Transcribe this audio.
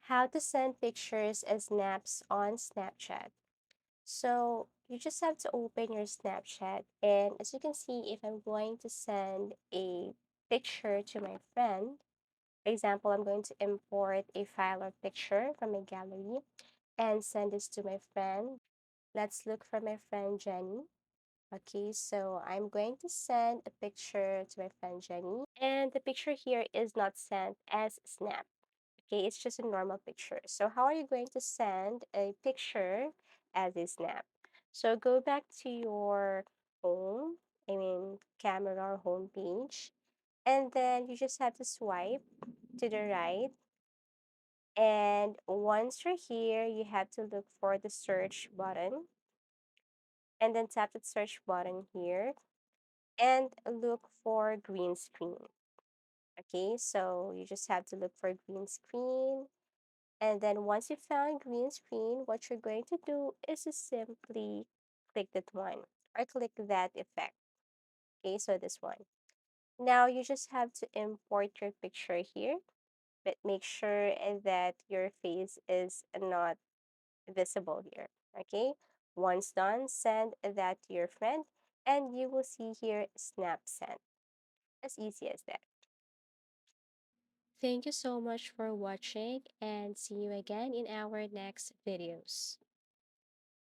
How to send pictures and snaps on Snapchat. So you just have to open your Snapchat, and as you can see, if I'm going to send a picture to my friend, for example, I'm going to import a file or picture from a gallery and send this to my friend. Let's look for my friend Jenny. Okay, so I'm going to send a picture to my friend Jenny, and the picture here is not sent as Snap. Okay, it's just a normal picture. So how are you going to send a picture as a snap? So go back to your home, camera or home page, and then you just have to swipe to the right. And once you're here, you have to look for the search button and then tap the search button here and look for green screen. Okay, so you just have to look for green screen. And then once you found green screen, what you're going to do is to simply click that one or click that effect. Okay, so this one. Now you just have to import your picture here, but make sure that your face is not visible here. Okay, once done, send that to your friend and you will see here snap send. As easy as that. Thank you so much for watching and see you again in our next videos.